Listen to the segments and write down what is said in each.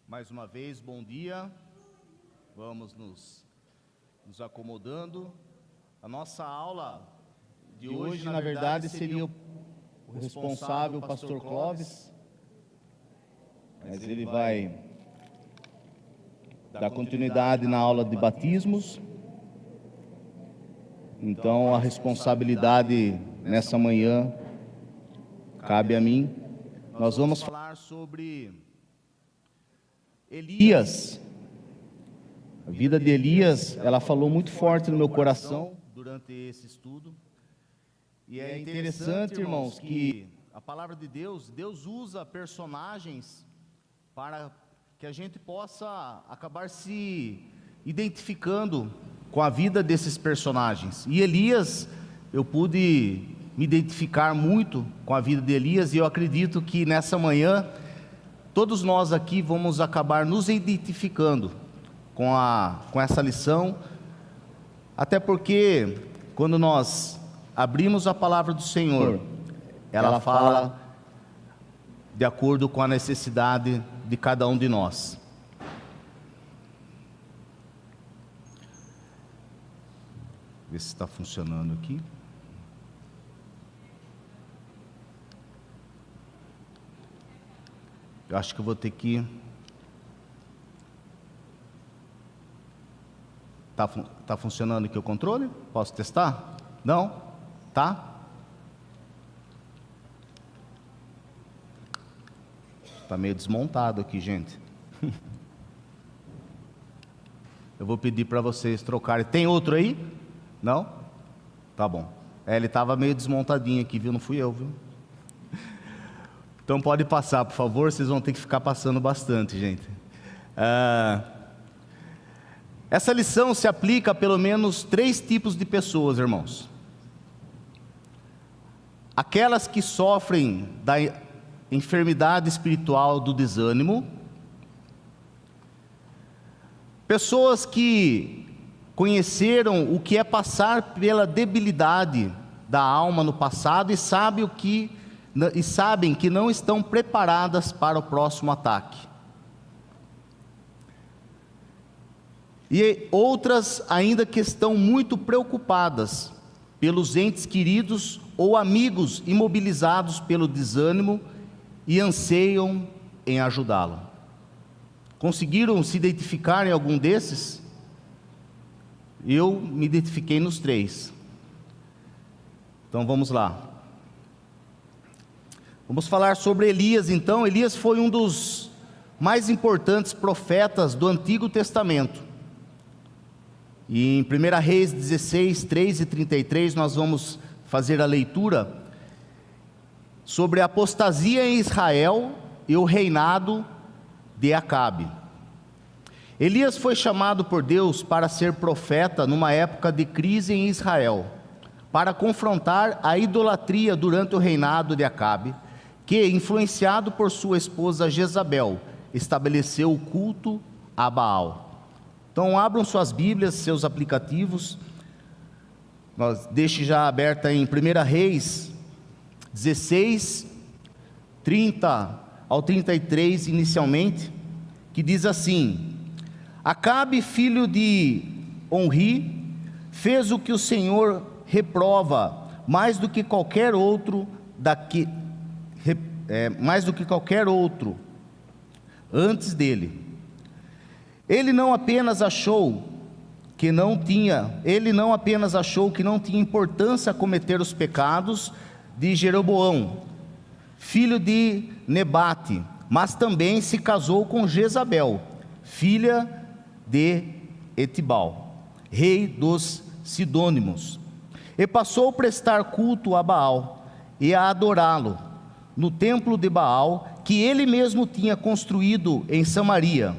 Mais uma vez, bom dia. Vamos nos acomodando. A nossa aula de hoje, na verdade, seria o responsável, o pastor Clóvis, mas ele vai dar continuidade na aula de batismos. Então, a responsabilidade nessa manhã cabe a mim. Nós vamos falar sobre Elias. A vida de Elias, ela falou muito forte no meu coração durante esse estudo. E é interessante, irmãos, que a palavra de Deus usa personagens para que a gente possa acabar se identificando com a vida desses personagens. E Elias, eu pude me identificar muito com a vida de Elias, e eu acredito que nessa manhã todos nós aqui vamos acabar nos identificando com essa lição, até porque quando nós abrimos a palavra do Senhor, ela fala de acordo com a necessidade de cada um de nós. Ver se está funcionando aqui. Eu acho que eu vou ter que... Tá funcionando aqui o controle? Posso testar? Não? Tá? Tá meio desmontado aqui, gente. Eu vou pedir para vocês trocarem. Tem outro aí? Não? Tá bom. Ele estava meio desmontadinho aqui, viu? Não fui eu, viu? Então pode passar, por favor. Vocês vão ter que ficar passando bastante, gente. Essa lição se aplica a pelo menos 3 tipos de pessoas, irmãos. Aquelas que sofrem da enfermidade espiritual do desânimo. Pessoas que conheceram o que é passar pela debilidade da alma no passado e sabem que não estão preparadas para o próximo ataque. E outras ainda que estão muito preocupadas pelos entes queridos ou amigos imobilizados pelo desânimo e anseiam em ajudá-lo. Conseguiram se identificar em algum desses? Eu me identifiquei nos 3. Então vamos lá. Vamos falar sobre Elias então. Elias foi um dos mais importantes profetas do Antigo Testamento. E em 1 Reis 16, 3 e 33, nós vamos fazer a leitura sobre a apostasia em Israel e o reinado de Acabe. Elias foi chamado por Deus para ser profeta numa época de crise em Israel, para confrontar a idolatria durante o reinado de Acabe, que, influenciado por sua esposa Jezabel, estabeleceu o culto a Baal. Então abram suas Bíblias, seus aplicativos. Deixe já aberta em 1 Reis 16, 30 ao 33 inicialmente, que diz assim: Acabe, filho de Onri, fez o que o Senhor reprova, mais do que qualquer outro antes dele. Ele não apenas achou que não tinha importância cometer os pecados de Jeroboão, filho de Nebate, mas também se casou com Jezabel, filha de Etibal, rei dos Sidônimos, e passou a prestar culto a Baal e a adorá-lo no templo de Baal, que ele mesmo tinha construído em Samaria.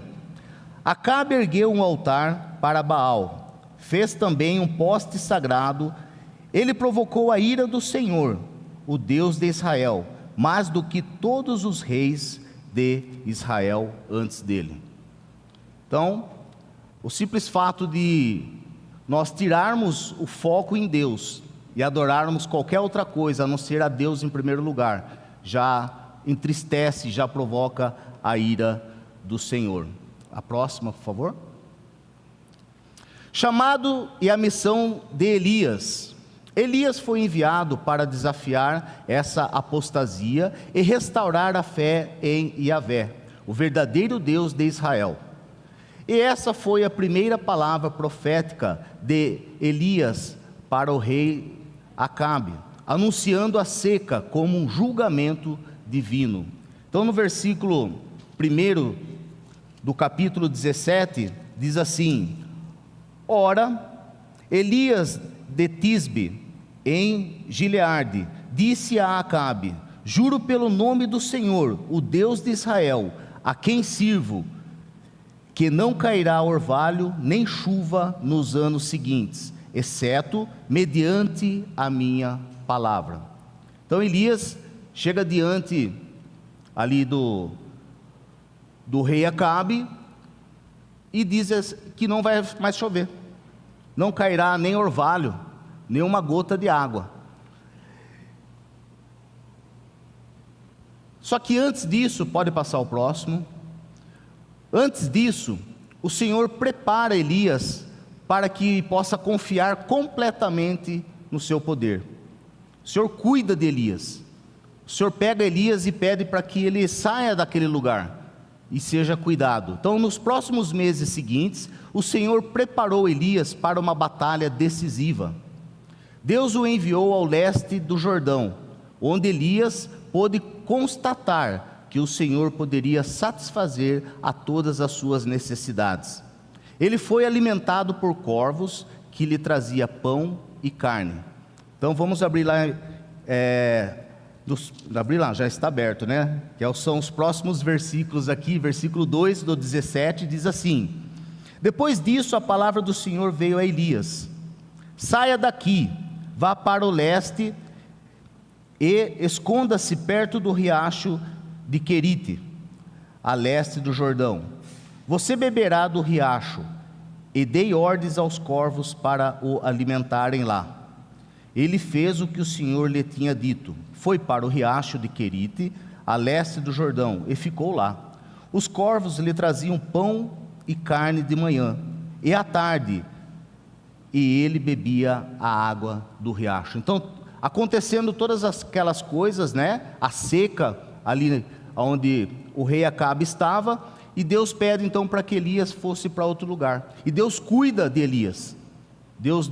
Acabe ergueu um altar para Baal, fez também um poste sagrado. Ele provocou a ira do Senhor, o Deus de Israel, mais do que todos os reis de Israel antes dele. Então, o simples fato de nós tirarmos o foco em Deus e adorarmos qualquer outra coisa a não ser a Deus em primeiro lugar, já entristece, já provoca a ira do Senhor. A próxima, por favor. Chamado e a missão de Elias. Elias foi enviado para desafiar essa apostasia e restaurar a fé em Yahvé, o verdadeiro Deus de Israel. E essa foi a primeira palavra profética de Elias para o rei Acabe, anunciando a seca como um julgamento divino. Então, no versículo 1 do capítulo 17, diz assim: Ora, Elias de Tisbe, em Gileade, disse a Acabe: Juro pelo nome do Senhor, o Deus de Israel, a quem sirvo, que não cairá orvalho nem chuva nos anos seguintes, exceto mediante a minha palavra. Então Elias chega diante ali do rei Acabe e diz que não vai mais chover, não cairá nem orvalho, nem uma gota de água. Só que antes disso, pode passar o próximo. Antes disso, o Senhor prepara Elias para que possa confiar completamente no seu poder. O Senhor cuida de Elias. O Senhor pega Elias e pede para que ele saia daquele lugar e seja cuidado. Então, nos próximos meses seguintes, o Senhor preparou Elias para uma batalha decisiva. Deus o enviou ao leste do Jordão, onde Elias pôde constatar que o Senhor poderia satisfazer a todas as suas necessidades. Ele foi alimentado por corvos que lhe trazia pão e carne. Então vamos abrir lá, já está aberto, né? Que são os próximos versículos aqui, versículo 2 do 17, diz assim: Depois disso a palavra do Senhor veio a Elias: Saia daqui, vá para o leste e esconda-se perto do riacho de Querite, a leste do Jordão. Você beberá do riacho, e dei ordens aos corvos para o alimentarem lá. Ele fez o que o Senhor lhe tinha dito, foi para o riacho de Querite, a leste do Jordão, e ficou lá. Os corvos lhe traziam pão e carne de manhã, e à tarde, e ele bebia a água do riacho. Então, acontecendo todas aquelas coisas, né? A seca ali onde o rei Acabe estava, e Deus pede então para que Elias fosse para outro lugar, e Deus cuida de Elias. Deus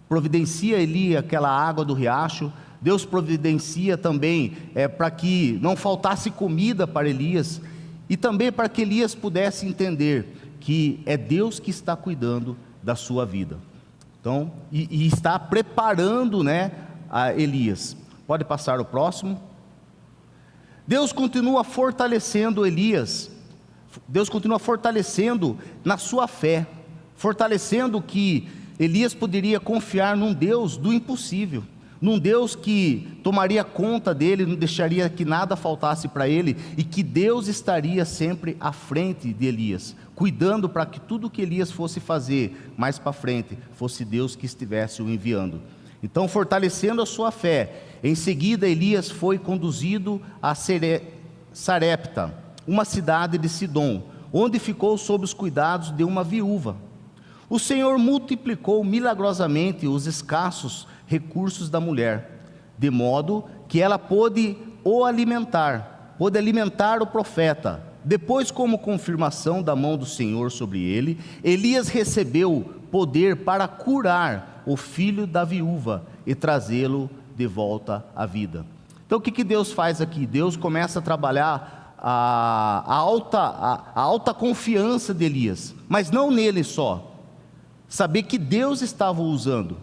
providencia Elias aquela água do riacho. Deus providencia também para que não faltasse comida para Elias, e também para que Elias pudesse entender que é Deus que está cuidando da sua vida. Então, e está preparando, né, a Elias. Pode passar o próximo. Deus continua fortalecendo Elias. Deus continua fortalecendo na sua fé, fortalecendo que Elias poderia confiar num Deus do impossível, num Deus que tomaria conta dele, não deixaria que nada faltasse para ele, e que Deus estaria sempre à frente de Elias, cuidando para que tudo que Elias fosse fazer mais para frente, fosse Deus que estivesse o enviando. Então, fortalecendo a sua fé, em seguida Elias foi conduzido a Sarepta, uma cidade de Sidom, onde ficou sob os cuidados de uma viúva. O Senhor multiplicou milagrosamente os escassos recursos da mulher, de modo que ela pôde alimentar o profeta. Depois, como confirmação da mão do Senhor sobre ele, Elias recebeu poder para curar o filho da viúva e trazê-lo de volta à vida. Então, o que Deus faz aqui? Deus começa a trabalhar a alta confiança de Elias, mas não nele só, saber que Deus estava o usando.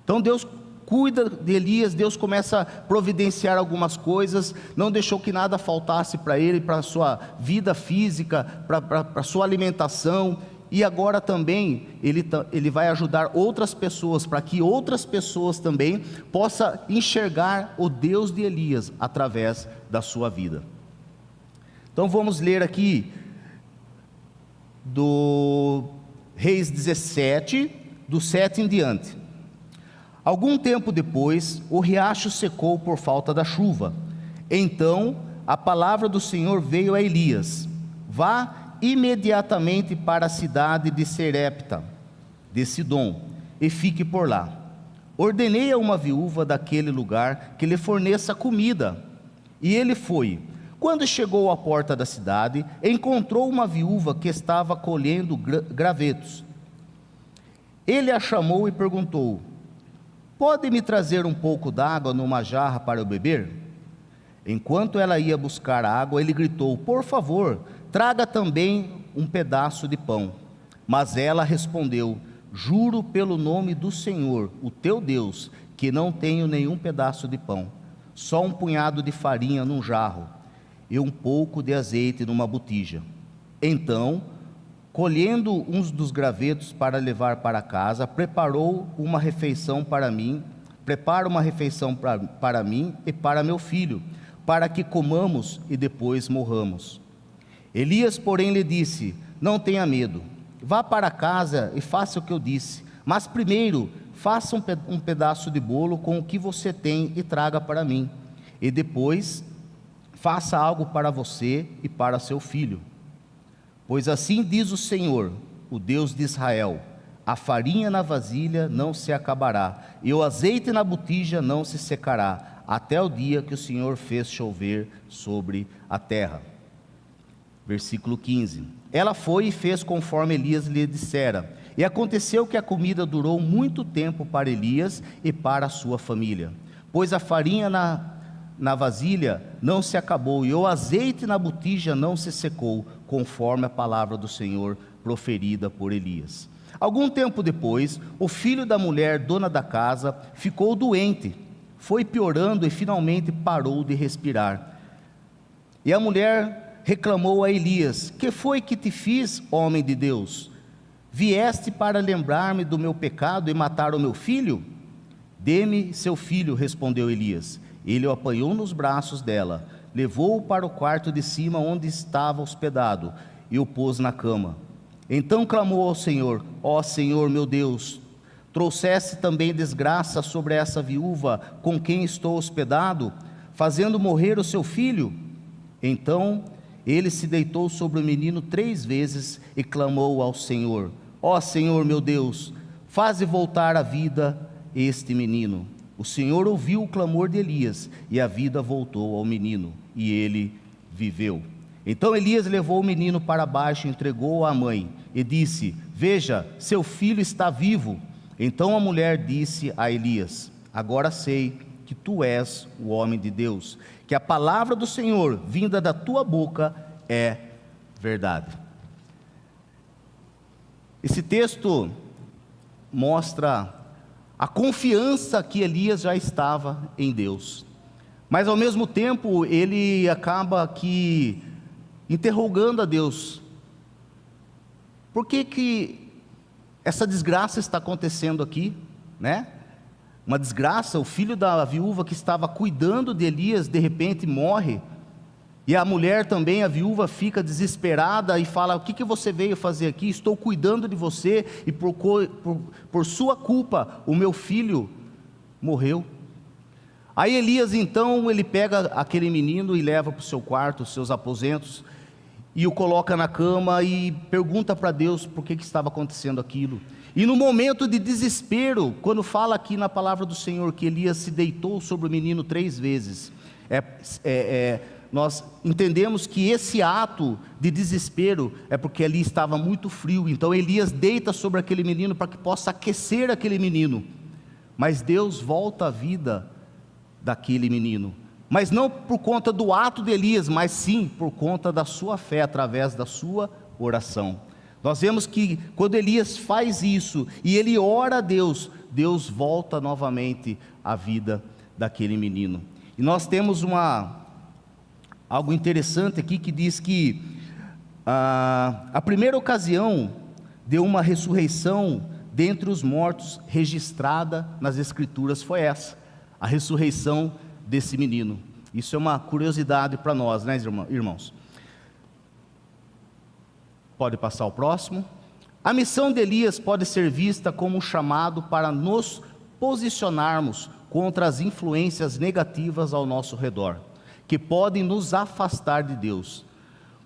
Então Deus cuida de Elias, Deus começa a providenciar algumas coisas, não deixou que nada faltasse para ele, para a sua vida física, para a sua alimentação, e agora também ele vai ajudar outras pessoas, para que outras pessoas também possam enxergar o Deus de Elias através da sua vida. Então vamos ler aqui do Reis 17, do 7 em diante. Algum tempo depois, o riacho secou por falta da chuva. Então a palavra do Senhor veio a Elias: vá imediatamente para a cidade de Serepta, de Sidom, e fique por lá. Ordenei a uma viúva daquele lugar que lhe forneça comida. E ele foi. Quando chegou à porta da cidade, encontrou uma viúva que estava colhendo gravetos. Ele a chamou e perguntou: pode me trazer um pouco d'água numa jarra para eu beber? Enquanto ela ia buscar água, ele gritou: por favor, traga também um pedaço de pão. Mas ela respondeu: juro pelo nome do Senhor, o teu Deus, que não tenho nenhum pedaço de pão, só um punhado de farinha num jarro e um pouco de azeite numa botija. Então, colhendo uns dos gravetos para levar para casa, prepara uma refeição para mim e para meu filho, para que comamos e depois morramos. Elias, porém, lhe disse: não tenha medo, vá para casa e faça o que eu disse, mas primeiro faça um pedaço de bolo com o que você tem e traga para mim, e depois faça algo para você e para seu filho. Pois assim diz o Senhor, o Deus de Israel: a farinha na vasilha não se acabará, e o azeite na botija não se secará, até o dia que o Senhor fez chover sobre a terra. Versículo 15. Ela foi e fez conforme Elias lhe dissera, e aconteceu que a comida durou muito tempo para Elias e para a sua família, pois a farinha na vasilha não se acabou, e o azeite na botija não se secou, conforme a palavra do Senhor proferida por Elias. Algum tempo depois, o filho da mulher, dona da casa, ficou doente, foi piorando e finalmente parou de respirar. E a mulher reclamou a Elias: que foi que te fiz, homem de Deus? Vieste para lembrar-me do meu pecado e matar o meu filho? Dê-me seu filho, respondeu Elias. Ele o apanhou nos braços dela, levou-o para o quarto de cima onde estava hospedado e o pôs na cama. Então clamou ao Senhor: ó Senhor meu Deus, trouxesse também desgraça sobre essa viúva com quem estou hospedado, fazendo morrer o seu filho? Então ele se deitou sobre o menino 3 vezes e clamou ao Senhor: ó Senhor meu Deus, faze voltar à vida este menino. O Senhor ouviu o clamor de Elias, e a vida voltou ao menino, e ele viveu. Então Elias levou o menino para baixo, entregou-o à mãe, e disse: veja, seu filho está vivo. Então a mulher disse a Elias: agora sei que tu és o homem de Deus, que a palavra do Senhor, vinda da tua boca, é verdade. Esse texto mostra a confiança que Elias já estava em Deus, mas ao mesmo tempo ele acaba aqui interrogando a Deus: por que essa desgraça está acontecendo aqui, né? Uma desgraça, o filho da viúva que estava cuidando de Elias, de repente morre, e a mulher também, a viúva, fica desesperada e fala: o que você veio fazer aqui? Estou cuidando de você, e por sua culpa o meu filho morreu. Aí Elias então, ele pega aquele menino e leva para o seu quarto, os seus aposentos, e o coloca na cama e pergunta para Deus por que estava acontecendo aquilo. E no momento de desespero, quando fala aqui na palavra do Senhor que Elias se deitou sobre o menino 3 vezes, nós entendemos que esse ato de desespero é porque ali estava muito frio. Então Elias deita sobre aquele menino para que possa aquecer aquele menino, mas Deus volta a vida daquele menino, mas não por conta do ato de Elias, mas sim por conta da sua fé, através da sua oração. Nós vemos que quando Elias faz isso, e ele ora a Deus, Deus volta novamente a vida daquele menino. E nós temos algo interessante aqui, que diz que a primeira ocasião de uma ressurreição dentre os mortos registrada nas Escrituras foi essa, a ressurreição desse menino. Isso é uma curiosidade para nós, né, irmãos? Pode passar o próximo. A missão de Elias pode ser vista como um chamado para nos posicionarmos contra as influências negativas ao nosso redor, que podem nos afastar de Deus.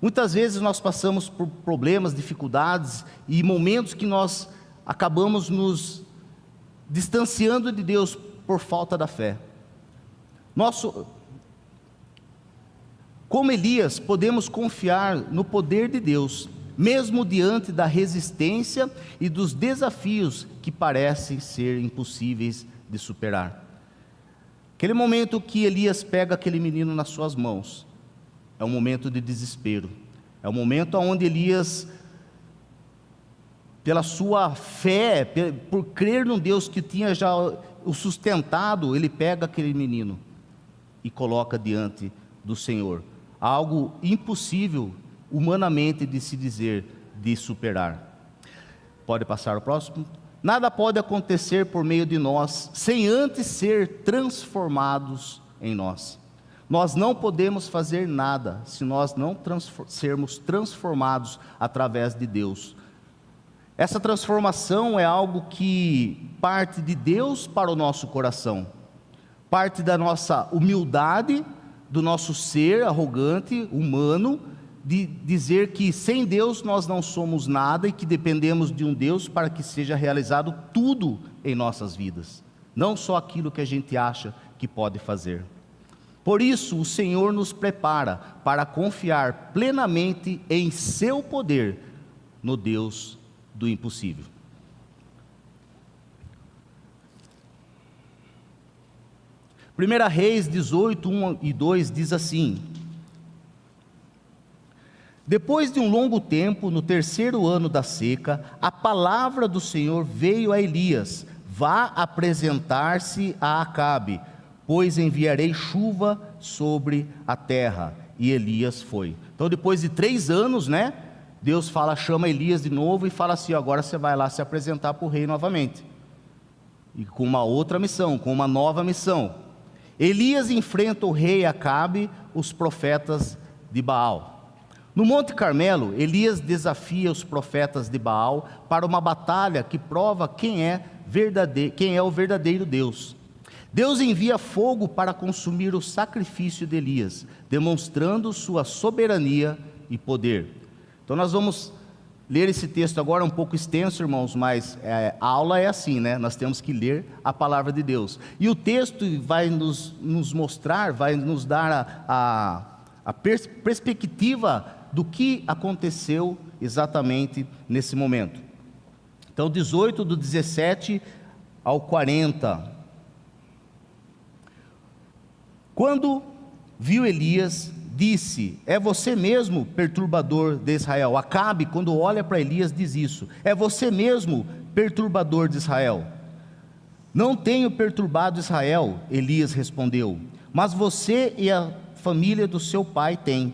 Muitas vezes nós passamos por problemas, dificuldades e momentos que nós acabamos nos distanciando de Deus por falta da fé. Como Elias, podemos confiar no poder de Deus, mesmo diante da resistência e dos desafios que parecem ser impossíveis de superar. Aquele momento que Elias pega aquele menino nas suas mãos, é um momento de desespero, é um momento onde Elias, pela sua fé, por crer num Deus que tinha já o sustentado, ele pega aquele menino e coloca diante do Senhor, algo impossível humanamente de se dizer, de superar. Pode passar o próximo? Nada pode acontecer por meio de nós, sem antes ser transformados em nós. Nós não podemos fazer nada, se nós não sermos transformados através de Deus. Essa transformação é algo que parte de Deus para o nosso coração, parte da nossa humildade, do nosso ser arrogante, humano, de dizer que sem Deus nós não somos nada e que dependemos de um Deus para que seja realizado tudo em nossas vidas, não só aquilo que a gente acha que pode fazer. Por isso o Senhor nos prepara para confiar plenamente em seu poder, no Deus do impossível. Primeira Reis 18, 1 e 2 diz assim: depois de um longo tempo, no terceiro ano da seca, a palavra do Senhor veio a Elias: vá apresentar-se a Acabe, pois enviarei chuva sobre a terra. E Elias foi. Então depois de 3 anos, Deus chama Elias de novo e fala assim: agora você vai lá se apresentar para o rei novamente, e com uma outra missão, com uma nova missão. Elias enfrenta o rei Acabe, os profetas de Baal. No Monte Carmelo, Elias desafia os profetas de Baal para uma batalha que prova quem é o verdadeiro Deus. Deus envia fogo para consumir o sacrifício de Elias, demonstrando sua soberania e poder. Então nós vamos ler esse texto agora, um pouco extenso, irmãos, mas a aula é assim, nós temos que ler a palavra de Deus. E o texto vai nos mostrar, vai nos dar a perspectiva do que aconteceu exatamente nesse momento. Então 18, do 17 ao 40. Quando viu Elias, disse: é você mesmo, perturbador de Israel. Acabe, quando olha para Elias, diz isso: é você mesmo, perturbador de Israel. Não tenho perturbado Israel, Elias respondeu, mas você e a família do seu pai têm.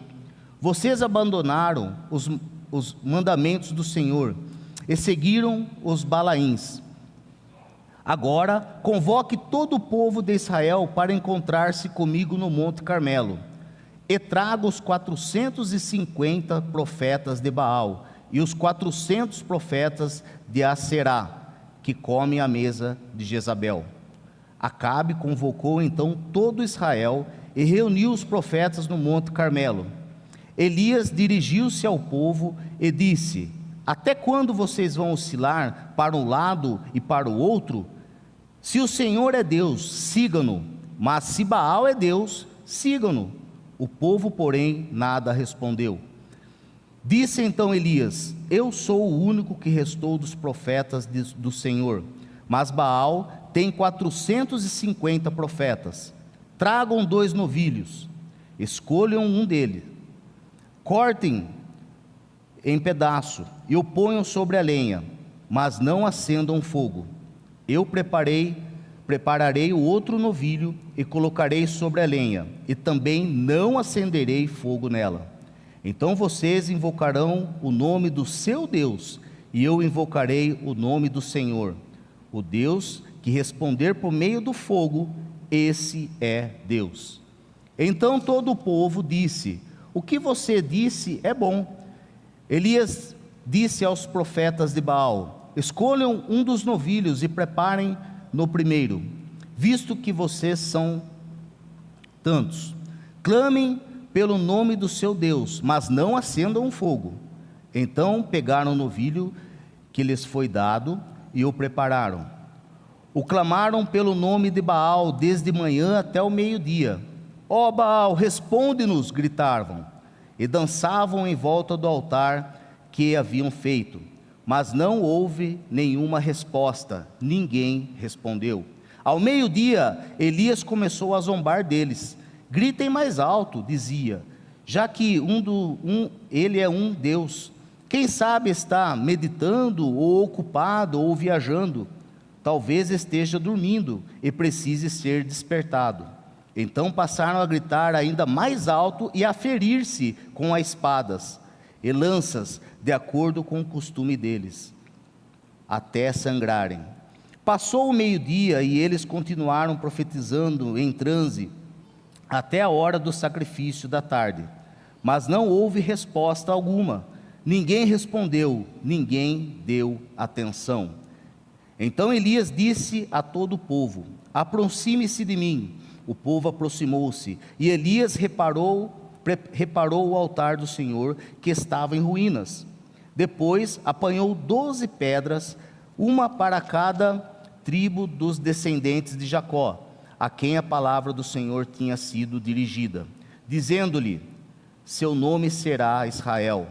Vocês abandonaram os mandamentos do Senhor e seguiram os Balaíns. Agora, convoque todo o povo de Israel para encontrar-se comigo no Monte Carmelo, e traga os 450 profetas de Baal e os 400 profetas de Aserá, que comem à mesa de Jezabel. Acabe convocou então todo Israel e reuniu os profetas no Monte Carmelo. Elias dirigiu-se ao povo e disse: até quando vocês vão oscilar para um lado e para o outro? Se o Senhor é Deus, sigam-no, mas se Baal é Deus, sigam-no. O povo, porém, nada respondeu. Disse então Elias: eu sou o único que restou dos profetas do Senhor, mas Baal tem 450 profetas. Tragam 2 novilhos, escolham um deles, cortem em pedaço e o ponham sobre a lenha, mas não acendam fogo. Eu prepararei o outro novilho e colocarei sobre a lenha, e também não acenderei fogo nela. Então vocês invocarão o nome do seu Deus, e eu invocarei o nome do Senhor. O Deus que responder por meio do fogo, esse é Deus. Então todo o povo disse: o que você disse é bom. Elias disse aos profetas de Baal: escolham um dos novilhos e preparem no primeiro, visto que vocês são tantos. Clamem pelo nome do seu Deus, mas não acendam fogo. Então pegaram o novilho que lhes foi dado e o prepararam. O clamaram pelo nome de Baal desde manhã até o meio-dia. Ó Baal, responde-nos, gritavam, e dançavam em volta do altar que haviam feito. Mas não houve nenhuma resposta, ninguém respondeu. Ao meio-dia, Elias começou a zombar deles. Gritem mais alto, dizia, já que ele é um Deus. Quem sabe está meditando, ou ocupado, ou viajando. Talvez esteja dormindo e precise ser despertado. Então passaram a gritar ainda mais alto e a ferir-se com as espadas e lanças, de acordo com o costume deles, até sangrarem. Passou o meio-dia e eles continuaram profetizando em transe até a hora do sacrifício da tarde, mas não houve resposta alguma. Ninguém respondeu, ninguém deu atenção. Então Elias disse a todo o povo: aproxime-se de mim. O povo aproximou-se, e Elias reparou o altar do Senhor, que estava em ruínas. Depois apanhou 12 pedras, uma para cada tribo dos descendentes de Jacó, a quem a palavra do Senhor tinha sido dirigida, dizendo-lhe: seu nome será Israel.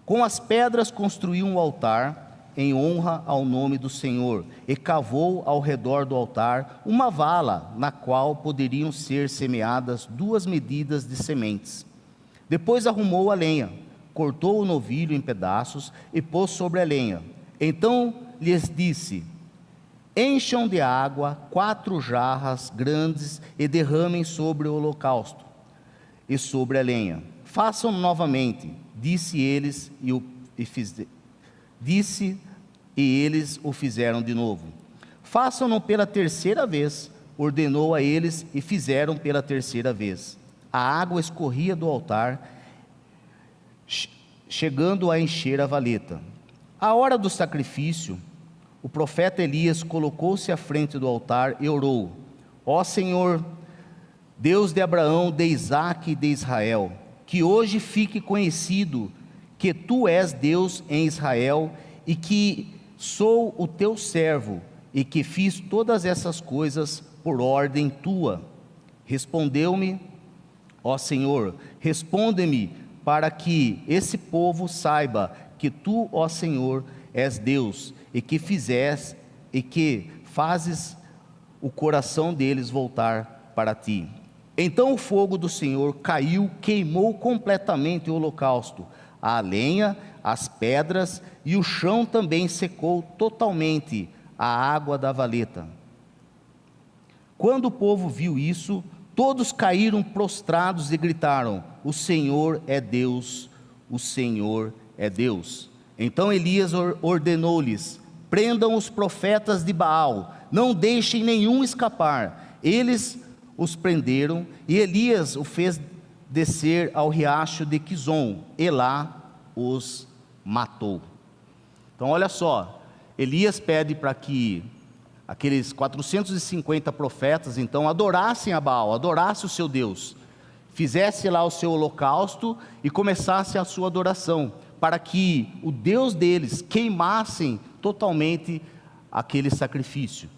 Com as pedras construiu um altar em honra ao nome do Senhor, e cavou ao redor do altar uma vala, na qual poderiam ser semeadas 2 medidas de sementes. Depois arrumou a lenha, cortou o novilho em pedaços e pôs sobre a lenha. Então lhes disse: encham de água 4 jarras grandes e derramem sobre o holocausto e sobre a lenha. Façam novamente, disse, e eles o fizeram de novo. Façam-no pela terceira vez, ordenou a eles, e fizeram pela terceira vez. A água escorria do altar, chegando a encher a valeta. À hora do sacrifício, o profeta Elias colocou-se à frente do altar e orou: ó Senhor, Deus de Abraão, de Isaque e de Israel, que hoje fique conhecido que tu és Deus em Israel, e que sou o teu servo, e que fiz todas essas coisas por ordem tua. Respondeu-me: ó Senhor, responde-me, para que esse povo saiba que tu, ó Senhor, és Deus, e que fazes o coração deles voltar para ti. Então o fogo do Senhor caiu, queimou completamente o holocausto, a lenha, as pedras, e o chão também secou totalmente a água da valeta. Quando o povo viu isso, todos caíram prostrados e gritaram: o Senhor é Deus, o Senhor é Deus. Então Elias ordenou-lhes: prendam os profetas de Baal, não deixem nenhum escapar. Eles os prenderam, e Elias o fez descer ao riacho de Quizon, e lá os matou. Então olha só, Elias pede para que aqueles 450 profetas então adorassem a Baal, adorassem o seu Deus, fizesse lá o seu holocausto e começasse a sua adoração, para que o Deus deles queimassem totalmente aquele sacrifício.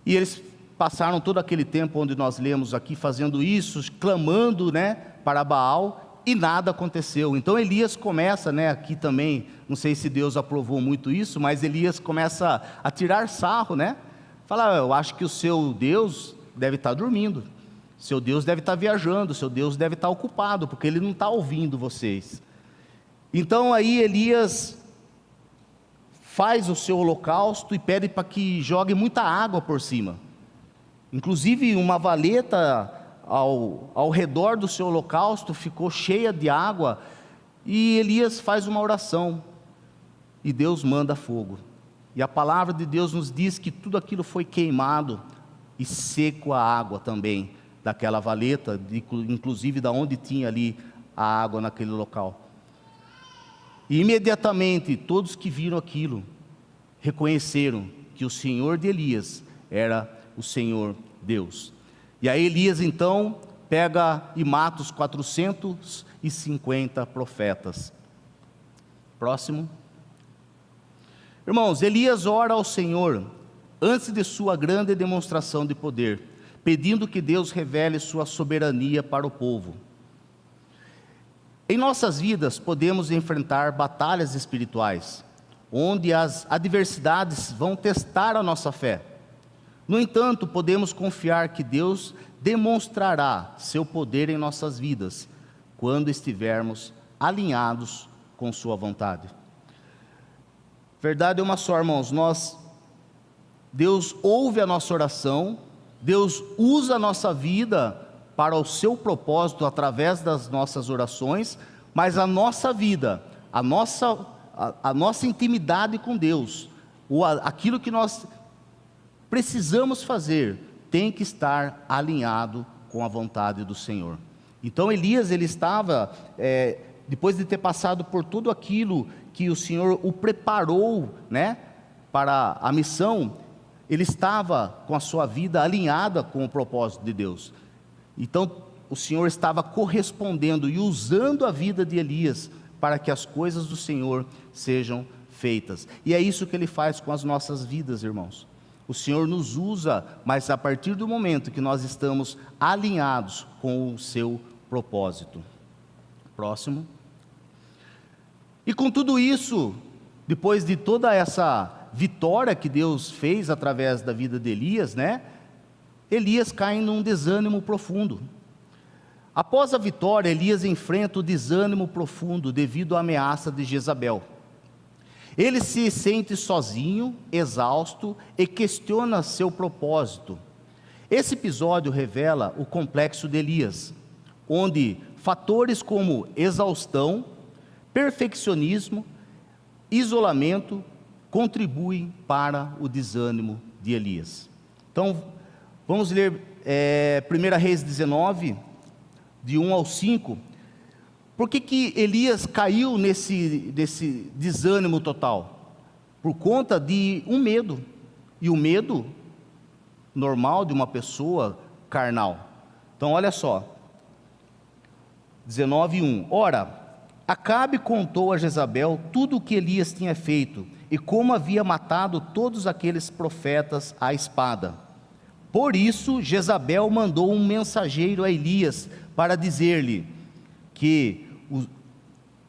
E eles passaram todo aquele tempo onde nós lemos aqui fazendo isso, clamando, para Baal, e nada aconteceu. Então Elias começa, aqui também, não sei se Deus aprovou muito isso, mas Elias começa a tirar sarro, fala: eu acho que o seu Deus deve estar dormindo, seu Deus deve estar viajando, seu Deus deve estar ocupado, porque ele não está ouvindo vocês. Então aí Elias faz o seu holocausto e pede para que jogue muita água por cima, inclusive uma valeta ao redor do seu holocausto ficou cheia de água, e Elias faz uma oração, e Deus manda fogo, e a palavra de Deus nos diz que tudo aquilo foi queimado, e seco a água também, daquela valeta, inclusive da onde tinha ali a água naquele local. E imediatamente todos que viram aquilo, reconheceram que o Senhor de Elias era o Senhor Deus. E aí Elias então pega e mata os 450 profetas. Próximo. Irmãos, Elias ora ao Senhor antes de sua grande demonstração de poder, pedindo que Deus revele sua soberania para o povo. Em nossas vidas podemos enfrentar batalhas espirituais, onde as adversidades vão testar a nossa fé. No entanto, podemos confiar que Deus demonstrará seu poder em nossas vidas, quando estivermos alinhados com sua vontade. Verdade é uma só, irmãos, Deus ouve a nossa oração, Deus usa a nossa vida para o seu propósito através das nossas orações, mas a nossa vida, a nossa intimidade com Deus, aquilo que nós precisamos fazer, tem que estar alinhado com a vontade do Senhor. Então Elias, ele estava, depois de ter passado por tudo aquilo que o Senhor o preparou, né, para a missão, ele estava com a sua vida alinhada com o propósito de Deus. Então o Senhor estava correspondendo e usando a vida de Elias para que as coisas do Senhor sejam feitas. E é isso que Ele faz com as nossas vidas, irmãos. O Senhor nos usa, mas a partir do momento que nós estamos alinhados com o seu propósito. Próximo. E com tudo isso, depois de toda essa vitória que Deus fez através da vida de Elias, né? Elias cai num desânimo profundo. Após a vitória, Elias enfrenta o desânimo profundo devido à ameaça de Jezabel. Ele se sente sozinho, exausto e questiona seu propósito. Esse episódio revela o complexo de Elias, onde fatores como exaustão, perfeccionismo, isolamento contribuem para o desânimo de Elias. Então, vamos ler 1 Reis 19, de 1 ao 5. Por que Elias caiu nesse desânimo total? Por conta de um medo, e o medo normal de uma pessoa carnal. Então olha só, 19:1. Ora, Acabe contou a Jezabel tudo o que Elias tinha feito, e como havia matado todos aqueles profetas à espada. Por isso Jezabel mandou um mensageiro a Elias, para dizer-lhe que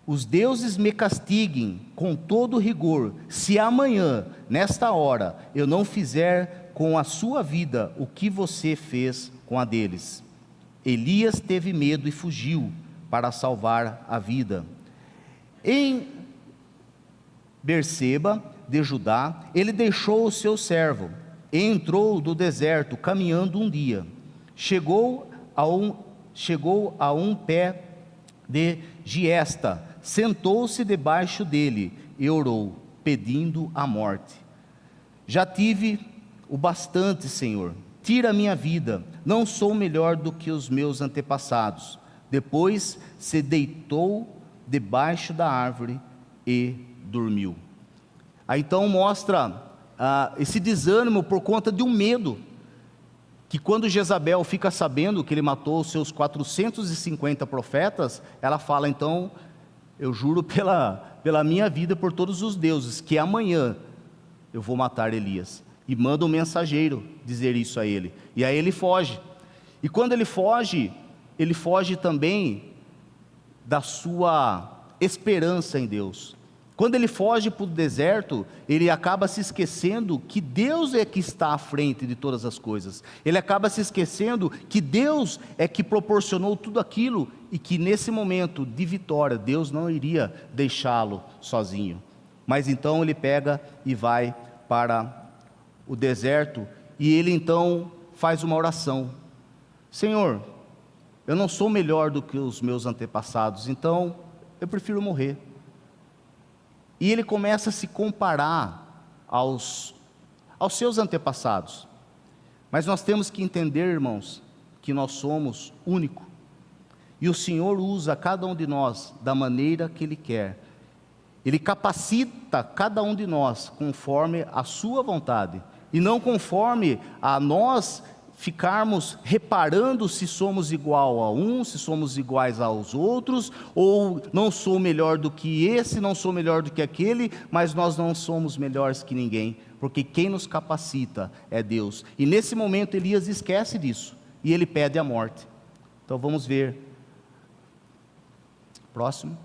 os deuses me castiguem com todo rigor, se amanhã, nesta hora, eu não fizer com a sua vida o que você fez com a deles. Elias teve medo e fugiu para salvar a vida. Em Berseba de Judá, ele deixou o seu servo e entrou do deserto, caminhando um dia. Chegou a um pé de giesta, sentou-se debaixo dele e orou, pedindo a morte. Já tive o bastante, Senhor, tira a minha vida, não sou melhor do que os meus antepassados. Depois se deitou debaixo da árvore e dormiu. Aí então mostra esse desânimo por conta de um medo, que quando Jezabel fica sabendo que ele matou os seus 450 profetas, ela fala, então, eu juro pela minha vida, por todos os deuses, que amanhã eu vou matar Elias. E manda um mensageiro dizer isso a ele. E aí ele foge. E quando ele foge também da sua esperança em Deus. Quando ele foge para o deserto, ele acaba se esquecendo que Deus é que está à frente de todas as coisas. Ele acaba se esquecendo que Deus é que proporcionou tudo aquilo, e que nesse momento de vitória, Deus não iria deixá-lo sozinho. Mas então ele pega e vai para o deserto, e ele então faz uma oração. Senhor, eu não sou melhor do que os meus antepassados, então eu prefiro morrer. E ele começa a se comparar aos seus antepassados. Mas nós temos que entender, irmãos, que nós somos únicos. E o Senhor usa cada um de nós da maneira que Ele quer. Ele capacita cada um de nós conforme a sua vontade, e não conforme a nós ficarmos reparando se somos igual a um, se somos iguais aos outros, ou não sou melhor do que esse, não sou melhor do que aquele, mas nós não somos melhores que ninguém, porque quem nos capacita é Deus. E nesse momento Elias esquece disso, e ele pede a morte. Então vamos ver. Próximo.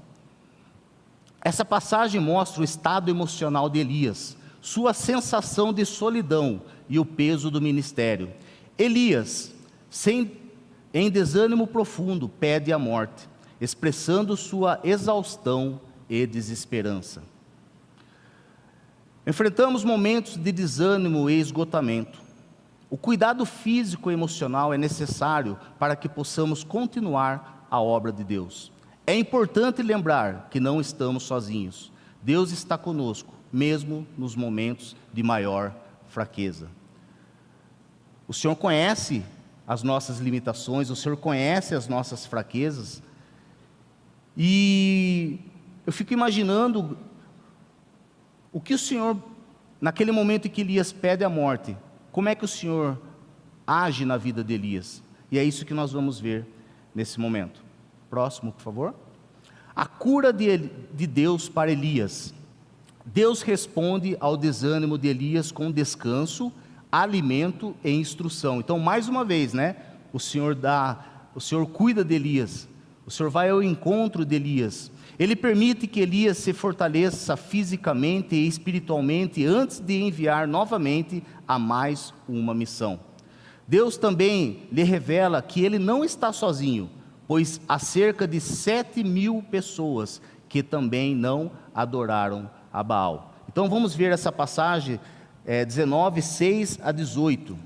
Essa passagem mostra o estado emocional de Elias, sua sensação de solidão e o peso do ministério. Elias, em desânimo profundo, pede a morte, expressando sua exaustão e desesperança. Enfrentamos momentos de desânimo e esgotamento. O cuidado físico e emocional é necessário para que possamos continuar a obra de Deus. É importante lembrar que não estamos sozinhos. Deus está conosco, mesmo nos momentos de maior fraqueza. O Senhor conhece as nossas limitações, o Senhor conhece as nossas fraquezas, e eu fico imaginando o que o Senhor, naquele momento em que Elias pede a morte, como é que o Senhor age na vida de Elias, e é isso que nós vamos ver nesse momento. Próximo, por favor. A cura de Deus para Elias. Deus responde ao desânimo de Elias com descanso, alimento e instrução. Então, mais uma vez, o Senhor cuida de Elias, o Senhor vai ao encontro de Elias, Ele permite que Elias se fortaleça fisicamente e espiritualmente antes de enviar novamente a mais uma missão. Deus também lhe revela que ele não está sozinho, pois há cerca de 7.000 pessoas que também não adoraram a Baal. Então vamos ver essa passagem, 19, 6 a 18.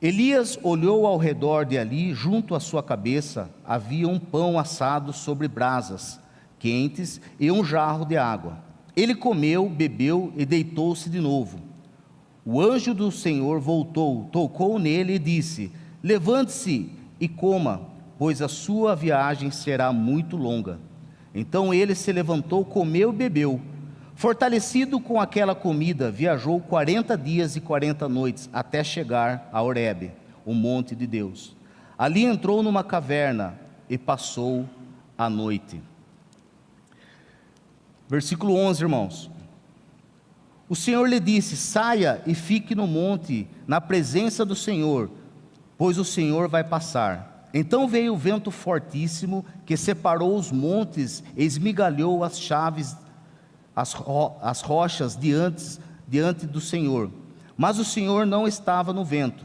Elias olhou ao redor de ali, junto à sua cabeça, havia um pão assado sobre brasas quentes e um jarro de água. Ele comeu, bebeu e deitou-se de novo. O anjo do Senhor voltou, tocou nele e disse: levante-se e coma, pois a sua viagem será muito longa. Então ele se levantou, comeu e bebeu. Fortalecido com aquela comida, viajou 40 dias e 40 noites, até chegar a Horebe, o monte de Deus. Ali entrou numa caverna e passou a noite. Versículo 11, irmãos. O Senhor lhe disse: saia e fique no monte, na presença do Senhor, pois o Senhor vai passar. Então veio o vento fortíssimo, que separou os montes e esmigalhou as chaves, as rochas diante do Senhor. Mas o Senhor não estava no vento.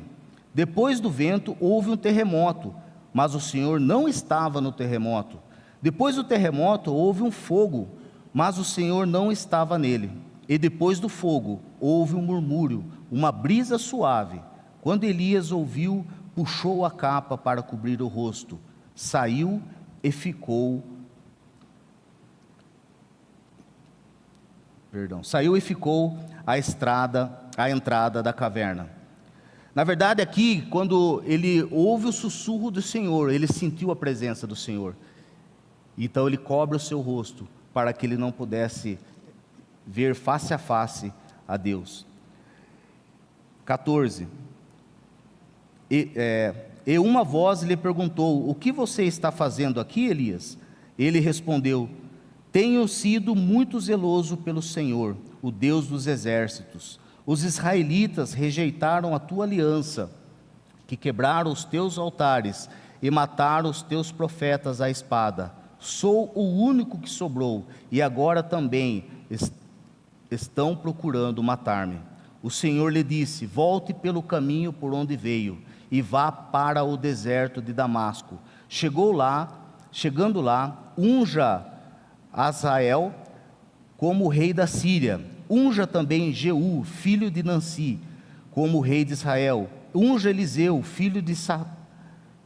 Depois do vento houve um terremoto, mas o Senhor não estava no terremoto. Depois do terremoto houve um fogo, mas o Senhor não estava nele. E depois do fogo houve um murmúrio, uma brisa suave. Quando Elias ouviu, puxou a capa para cobrir o rosto, saiu e ficou à entrada da caverna. Na verdade, aqui, quando ele ouve o sussurro do Senhor, ele sentiu a presença do Senhor. Então ele cobre o seu rosto, para que ele não pudesse ver face a face a Deus. 14. E uma voz lhe perguntou: o que você está fazendo aqui, Elias? Ele respondeu: tenho sido muito zeloso pelo Senhor, o Deus dos exércitos. Os israelitas rejeitaram a tua aliança, que quebraram os teus altares e mataram os teus profetas à espada. Sou o único que sobrou, e agora também estão procurando matar-me. O Senhor lhe disse: volte pelo caminho por onde veio, e vá para o deserto de Damasco. Chegando lá, unja Azael como rei da Síria. Unja também Jeú, filho de Nansi, como rei de Israel. Unja Eliseu, filho de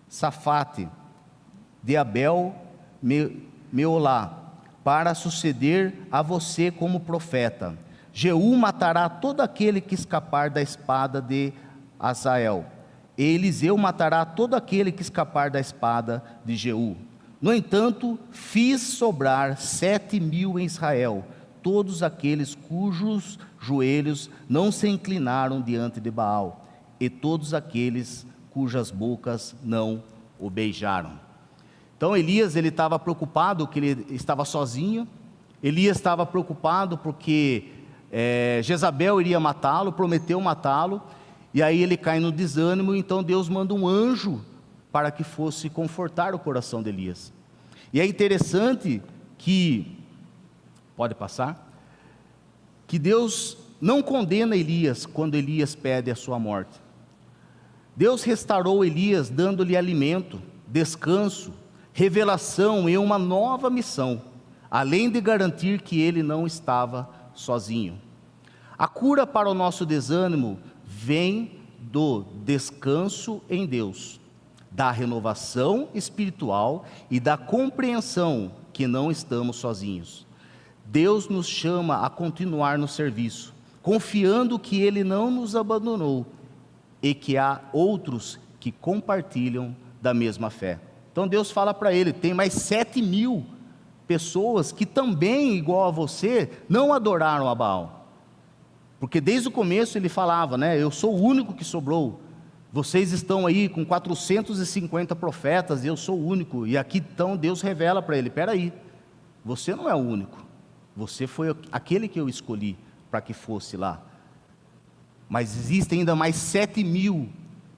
Safate, de Abel Meolá, para suceder a você como profeta. Jeú matará todo aquele que escapar da espada de Azael. E Eliseu matará todo aquele que escapar da espada de Jeú. No entanto, fiz sobrar 7.000 em Israel, todos aqueles cujos joelhos não se inclinaram diante de Baal, e todos aqueles cujas bocas não o beijaram. Então Elias, ele estava preocupado que ele estava sozinho. Elias estava preocupado porque Jezabel iria matá-lo, prometeu matá-lo, e aí ele cai no desânimo. Então Deus manda um anjo para que fosse confortar o coração de Elias. E é interessante que, pode passar, que Deus não condena Elias quando Elias pede a sua morte. Deus restaurou Elias, dando-lhe alimento, descanso, revelação e uma nova missão, além de garantir que ele não estava sozinho. A cura para o nosso desânimo vem do descanso em Deus, da renovação espiritual e da compreensão que não estamos sozinhos. Deus nos chama a continuar no serviço, confiando que Ele não nos abandonou e que há outros que compartilham da mesma fé. Então Deus fala para ele: tem mais 7.000 pessoas que também, igual a você, não adoraram a Baal. Porque desde o começo ele falava, né? Eu sou o único que sobrou. Vocês estão aí com 450 profetas, eu sou o único. E aqui então Deus revela para ele: espera aí, você não é o único. Você foi aquele que eu escolhi para que fosse lá. Mas existem ainda mais 7.000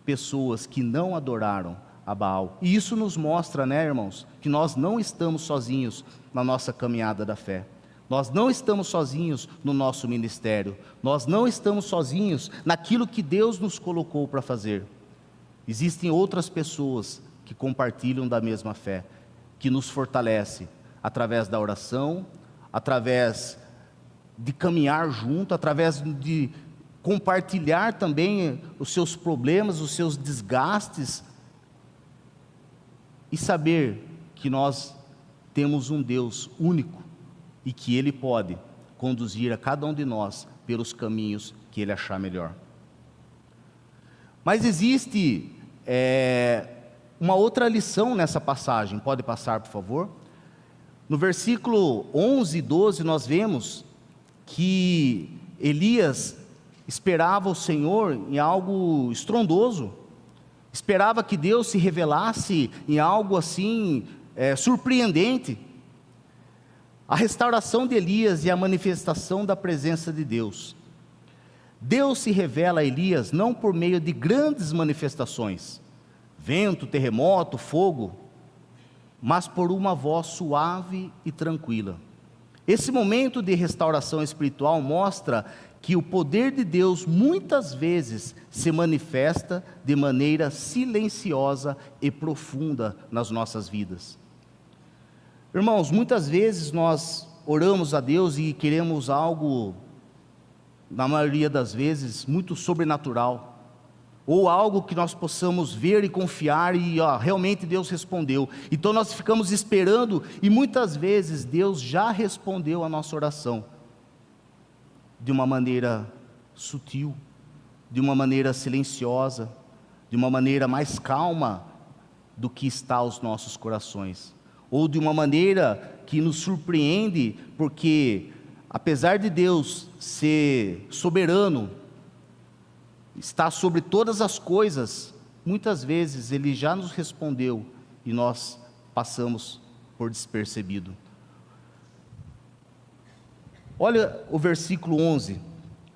pessoas que não adoraram a Baal. E isso nos mostra, né, irmãos, que nós não estamos sozinhos na nossa caminhada da fé. Nós não estamos sozinhos no nosso ministério. Nós não estamos sozinhos naquilo que Deus nos colocou para fazer. Existem outras pessoas que compartilham da mesma fé, que nos fortalece através da oração, através de caminhar junto, através de compartilhar também os seus problemas, os seus desgastes, e saber que nós temos um Deus único e que Ele pode conduzir a cada um de nós pelos caminhos que Ele achar melhor. Mas existe uma outra lição nessa passagem. Pode passar, por favor? No versículo 11 e 12 nós vemos que Elias esperava o Senhor em algo estrondoso, esperava que Deus se revelasse em algo assim surpreendente. A restauração de Elias e a manifestação da presença de Deus. Deus se revela a Elias não por meio de grandes manifestações, vento, terremoto, fogo, mas por uma voz suave e tranquila. Esse momento de restauração espiritual mostra que o poder de Deus muitas vezes se manifesta de maneira silenciosa e profunda nas nossas vidas. Irmãos, muitas vezes nós oramos a Deus e queremos algo, na maioria das vezes, muito sobrenatural, ou algo que nós possamos ver e confiar e realmente Deus respondeu. Então nós ficamos esperando e muitas vezes Deus já respondeu a nossa oração de uma maneira sutil, de uma maneira silenciosa, de uma maneira mais calma do que está aos nossos corações, ou de uma maneira que nos surpreende, porque apesar de Deus ser soberano, está sobre todas as coisas, muitas vezes Ele já nos respondeu e nós passamos por despercebido. Olha o versículo 11,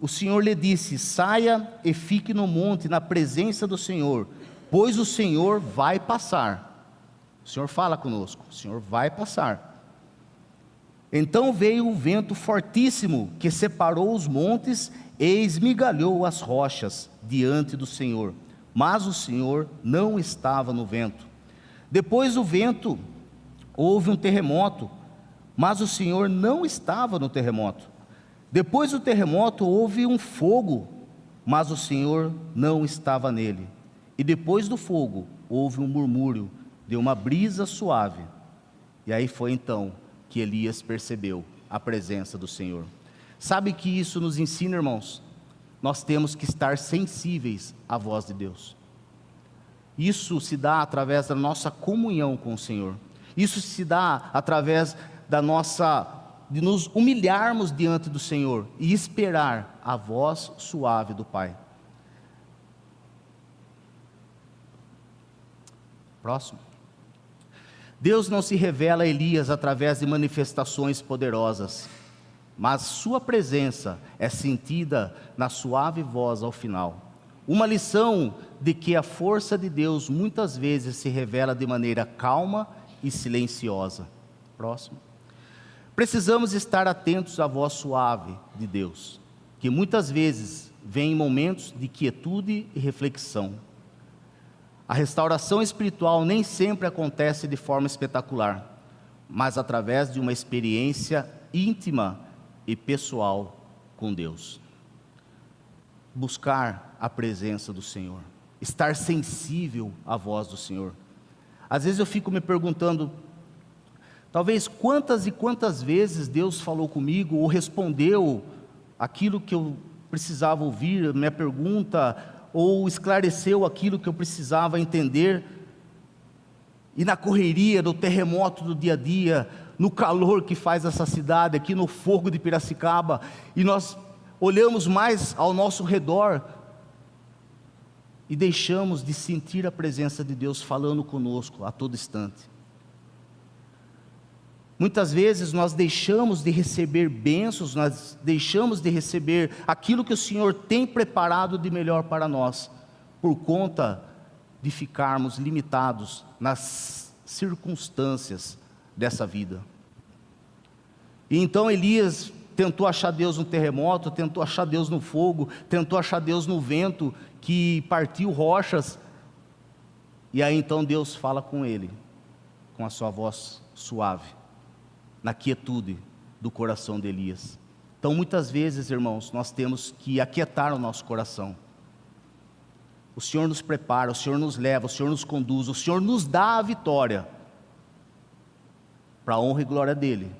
o Senhor lhe disse: saia e fique no monte na presença do Senhor, pois o Senhor vai passar. O Senhor fala conosco, o Senhor vai passar. Então veio um vento fortíssimo, que separou os montes e esmigalhou as rochas diante do Senhor, mas o Senhor não estava no vento. Depois do vento houve um terremoto, mas o Senhor não estava no terremoto. Depois do terremoto houve um fogo, mas o Senhor não estava nele. E depois do fogo houve um murmúrio de uma brisa suave. E aí foi então que Elias percebeu a presença do Senhor. Sabe que isso nos ensina, irmãos? Nós temos que estar sensíveis à voz de Deus. Isso se dá através da nossa comunhão com o Senhor. Isso se dá através do de nos humilharmos diante do Senhor e esperar a voz suave do Pai. Próximo. Deus não se revela a Elias através de manifestações poderosas, mas sua presença é sentida na suave voz ao final. Uma lição de que a força de Deus muitas vezes se revela de maneira calma e silenciosa. Próximo. Precisamos estar atentos à voz suave de Deus, que muitas vezes vem em momentos de quietude e reflexão. A restauração espiritual nem sempre acontece de forma espetacular, mas através de uma experiência íntima e pessoal com Deus. Buscar a presença do Senhor, estar sensível à voz do Senhor. Às vezes eu fico me perguntando, talvez quantas e quantas vezes Deus falou comigo, ou respondeu aquilo que eu precisava ouvir, minha pergunta, ou esclareceu aquilo que eu precisava entender, e na correria do terremoto do dia a dia, no calor que faz essa cidade, aqui no fogo de Piracicaba, e nós olhamos mais ao nosso redor, e deixamos de sentir a presença de Deus falando conosco a todo instante. Muitas vezes nós deixamos de receber bênçãos, nós deixamos de receber aquilo que o Senhor tem preparado de melhor para nós, por conta de ficarmos limitados nas circunstâncias dessa vida. E então Elias tentou achar Deus no terremoto, tentou achar Deus no fogo, tentou achar Deus no vento que partiu rochas, e aí então Deus fala com ele, com a sua voz suave, na quietude do coração de Elias. Então muitas vezes, irmãos, nós temos que aquietar o nosso coração. O Senhor nos prepara, o Senhor nos leva, o Senhor nos conduz, o Senhor nos dá a vitória, para a honra e glória dEle.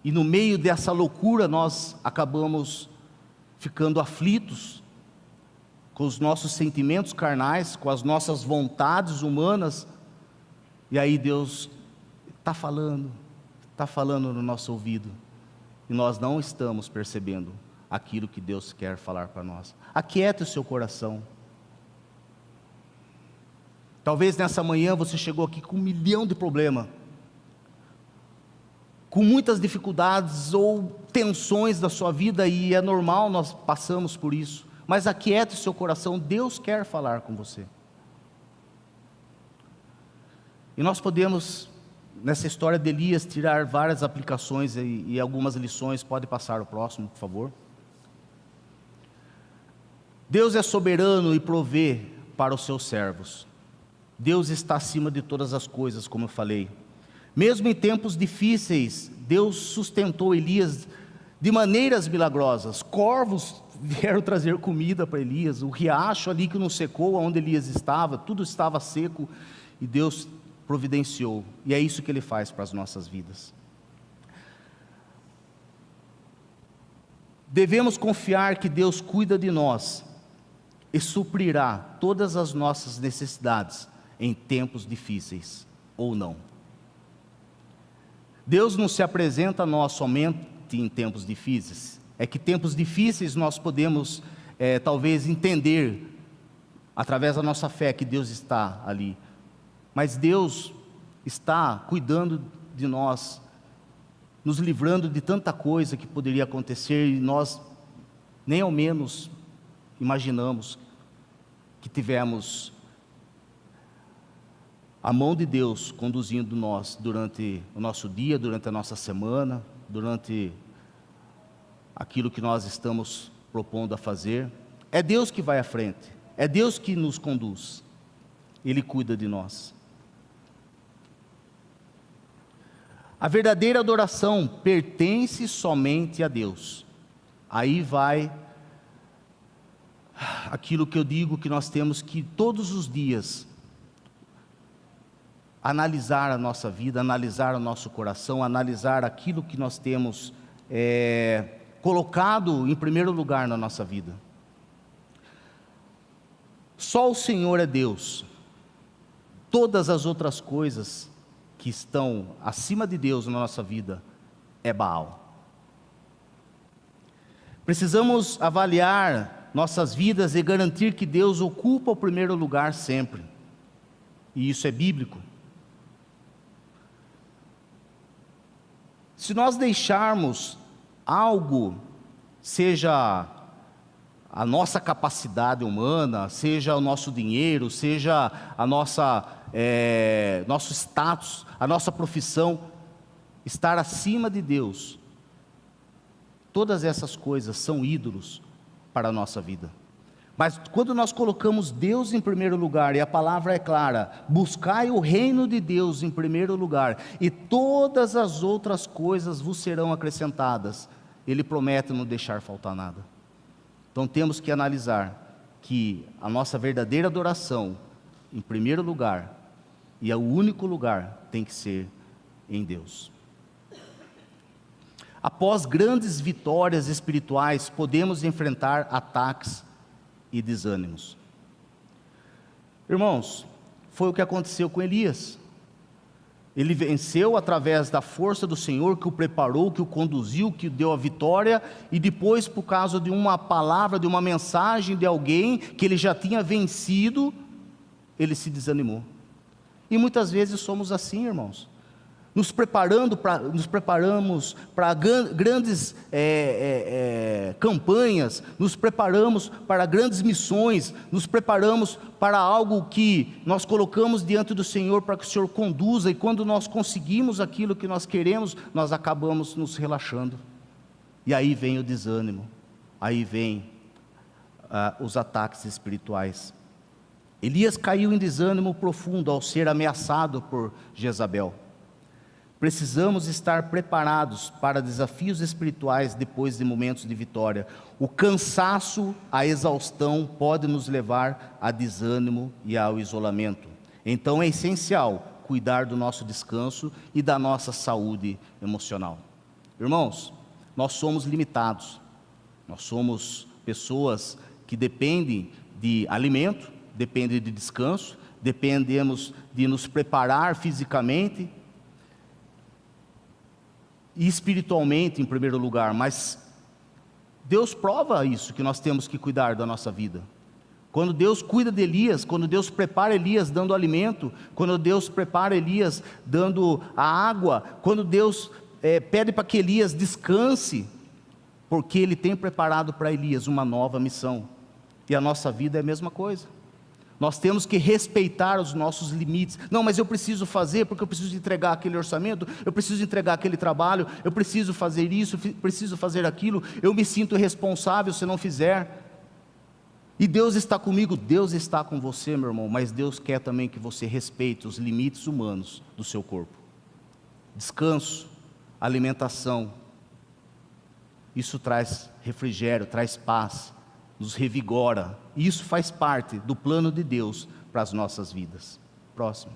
E no meio dessa loucura nós acabamos ficando aflitos, com os nossos sentimentos carnais, com as nossas vontades humanas, e aí Deus está falando no nosso ouvido, e nós não estamos percebendo aquilo que Deus quer falar para nós. Aquiete o seu coração. Talvez nessa manhã você chegou aqui com 1 milhão de problemas, com muitas dificuldades ou tensões da sua vida, e é normal, nós passamos por isso, mas aquiete o seu coração, Deus quer falar com você. E nós podemos, nessa história de Elias, tirar várias aplicações e algumas lições. Pode passar o próximo, por favor. Deus é soberano e provê para os seus servos. Deus está acima de todas as coisas, como eu falei. Mesmo em tempos difíceis, Deus sustentou Elias de maneiras milagrosas. Corvos vieram trazer comida para Elias, o riacho ali que não secou, onde Elias estava, tudo estava seco, e Deus providenciou, e é isso que Ele faz para as nossas vidas. Devemos confiar que Deus cuida de nós, e suprirá todas as nossas necessidades, em tempos difíceis, ou não. Deus não se apresenta a nós somente em tempos difíceis, é que tempos difíceis nós podemos, talvez entender, através da nossa fé, que Deus está ali, mas Deus está cuidando de nós, nos livrando de tanta coisa que poderia acontecer, e nós nem ao menos imaginamos que tivemos a mão de Deus conduzindo nós durante o nosso dia, durante a nossa semana, durante aquilo que nós estamos propondo a fazer. É Deus que vai à frente, é Deus que nos conduz, Ele cuida de nós. A verdadeira adoração pertence somente a Deus. Aí vai aquilo que eu digo, que nós temos que todos os dias analisar a nossa vida, analisar o nosso coração, analisar aquilo que nós temos colocado em primeiro lugar na nossa vida. Só o Senhor é Deus. Todas as outras coisas que estão acima de Deus na nossa vida é Baal. Precisamos avaliar nossas vidas e garantir que Deus ocupa o primeiro lugar sempre. E isso é bíblico. Se nós deixarmos algo, seja a nossa capacidade humana, seja o nosso dinheiro, seja a nosso status, a nossa profissão, estar acima de Deus, todas essas coisas são ídolos para a nossa vida. Mas quando nós colocamos Deus em primeiro lugar, e a palavra é clara, buscai o reino de Deus em primeiro lugar, e todas as outras coisas vos serão acrescentadas, Ele promete não deixar faltar nada. Então temos que analisar que a nossa verdadeira adoração, em primeiro lugar, e é o único lugar, tem que ser em Deus. Após grandes vitórias espirituais, podemos enfrentar ataques e desânimos. Irmãos, foi o que aconteceu com Elias. Ele venceu através da força do Senhor, que o preparou, que o conduziu, que deu a vitória, e depois, por causa de uma palavra, de uma mensagem de alguém que ele já tinha vencido, ele se desanimou. E muitas vezes somos assim, irmãos. Nos preparamos para grandes campanhas, nos preparamos para grandes missões, nos preparamos para algo que nós colocamos diante do Senhor para que o Senhor conduza, e quando nós conseguimos aquilo que nós queremos, nós acabamos nos relaxando, e aí vem o desânimo, aí vem os ataques espirituais. Elias caiu em desânimo profundo ao ser ameaçado por Jezabel. Precisamos estar preparados para desafios espirituais depois de momentos de vitória. O cansaço, a exaustão pode nos levar a desânimo e ao isolamento. Então é essencial cuidar do nosso descanso e da nossa saúde emocional. Irmãos, nós somos limitados. Nós somos pessoas que dependem de alimento, dependem de descanso, dependemos de nos preparar fisicamente e espiritualmente em primeiro lugar, mas Deus prova isso, que nós temos que cuidar da nossa vida. Quando Deus cuida de Elias, quando Deus prepara Elias dando alimento, quando Deus prepara Elias dando a água, quando Deus pede para que Elias descanse, porque Ele tem preparado para Elias uma nova missão, e a nossa vida é a mesma coisa. Nós temos que respeitar os nossos limites. Não, mas eu preciso fazer, porque eu preciso entregar aquele orçamento, eu preciso entregar aquele trabalho, eu preciso fazer isso, preciso fazer aquilo, eu me sinto responsável se não fizer. E Deus está comigo, Deus está com você, meu irmão, mas Deus quer também que você respeite os limites humanos do seu corpo. Descanso, alimentação, isso traz refrigério, traz paz, nos revigora, e isso faz parte do plano de Deus para as nossas vidas. Próximo.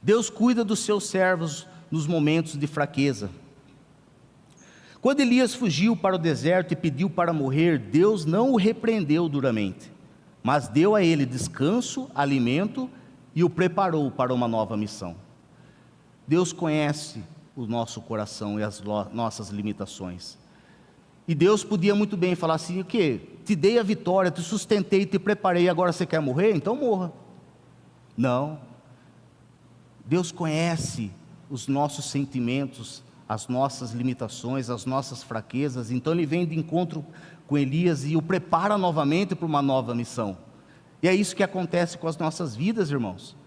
Deus cuida dos seus servos nos momentos de fraqueza. Quando Elias fugiu para o deserto e pediu para morrer, Deus não o repreendeu duramente, mas deu a ele descanso, alimento e o preparou para uma nova missão. Deus conhece o nosso coração e as nossas limitações. E Deus podia muito bem falar assim: o quê? Te dei a vitória, te sustentei, te preparei, agora você quer morrer? Então morra. Não. Deus conhece os nossos sentimentos, as nossas limitações, as nossas fraquezas. Então Ele vem de encontro com Elias e o prepara novamente para uma nova missão. E é isso que acontece com as nossas vidas, irmãos.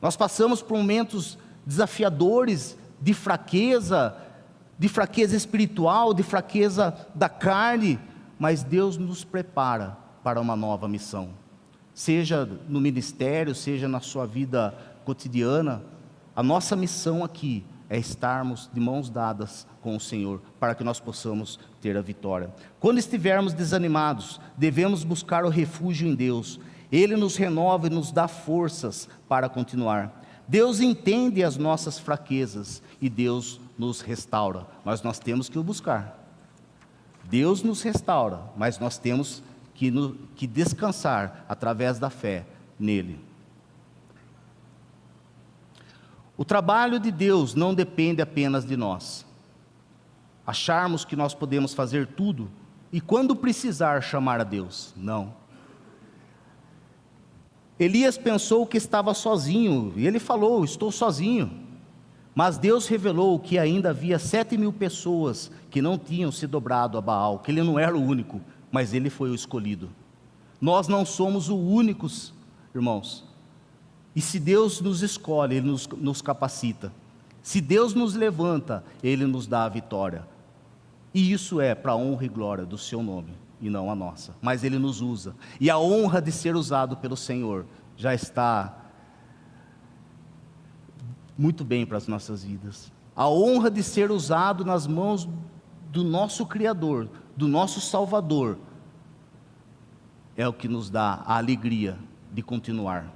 Nós passamos por momentos desafiadores de fraqueza espiritual, de fraqueza da carne, mas Deus nos prepara para uma nova missão, seja no ministério, seja na sua vida cotidiana. A nossa missão aqui é estarmos de mãos dadas com o Senhor, para que nós possamos ter a vitória. Quando estivermos desanimados, devemos buscar o refúgio em Deus. Ele nos renova e nos dá forças para continuar. Deus entende as nossas fraquezas e Deus nos restaura, mas nós temos que o buscar. Deus nos restaura, mas nós temos que descansar através da fé nele. O trabalho de Deus não depende apenas de nós. Acharmos que nós podemos fazer tudo e quando precisar chamar a Deus. Não. Elias pensou que estava sozinho, e ele falou: estou sozinho. Mas Deus revelou que ainda havia 7.000 pessoas que não tinham se dobrado a Baal, que ele não era o único, mas ele foi o escolhido. Nós não somos os únicos, irmãos. E se Deus nos escolhe, Ele nos capacita. Se Deus nos levanta, Ele nos dá a vitória. E isso é para a honra e glória do seu nome, e não a nossa. Mas Ele nos usa. E a honra de ser usado pelo Senhor já está muito bem para as nossas vidas. A honra de ser usado nas mãos do nosso Criador, do nosso Salvador, é o que nos dá a alegria de continuar.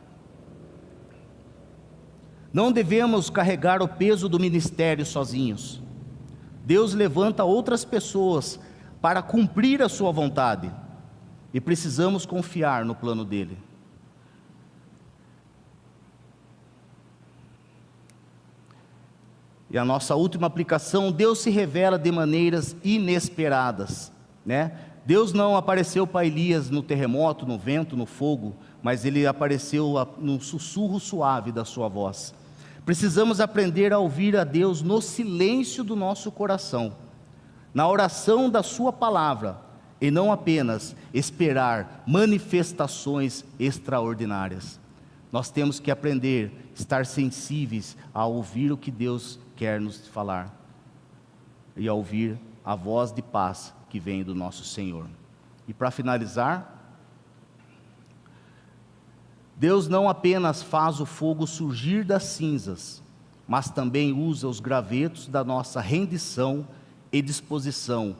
Não devemos carregar o peso do ministério sozinhos. Deus levanta outras pessoas para cumprir a sua vontade, e precisamos confiar no plano dele. E a nossa última aplicação: Deus se revela de maneiras inesperadas, né? Deus não apareceu para Elias no terremoto, no vento, no fogo, mas Ele apareceu num sussurro suave da sua voz. Precisamos aprender a ouvir a Deus no silêncio do nosso coração, na oração da sua palavra, e não apenas esperar manifestações extraordinárias. Nós temos que aprender a estar sensíveis a ouvir o que Deus quer nos falar, e a ouvir a voz de paz que vem do nosso Senhor. E para finalizar, Deus não apenas faz o fogo surgir das cinzas, mas também usa os gravetos da nossa rendição e disposição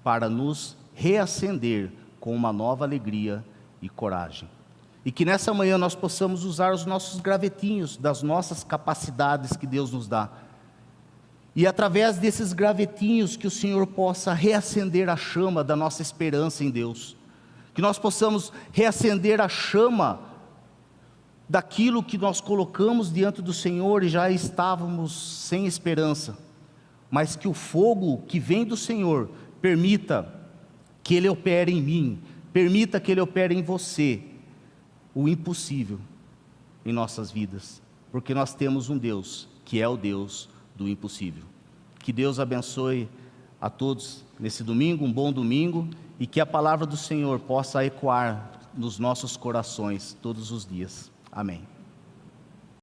para nos reacender com uma nova alegria e coragem. E que nessa manhã nós possamos usar os nossos gravetinhos das nossas capacidades que Deus nos dá. E através desses gravetinhos que o Senhor possa reacender a chama da nossa esperança em Deus. Que nós possamos reacender a chama daquilo que nós colocamos diante do Senhor e já estávamos sem esperança. Mas que o fogo que vem do Senhor permita que Ele opere em mim, permita que Ele opere em você o impossível em nossas vidas. Porque nós temos um Deus que é o Deus do impossível. Que Deus abençoe a todos nesse domingo, um bom domingo, e que a palavra do Senhor possa ecoar nos nossos corações todos os dias. Amém.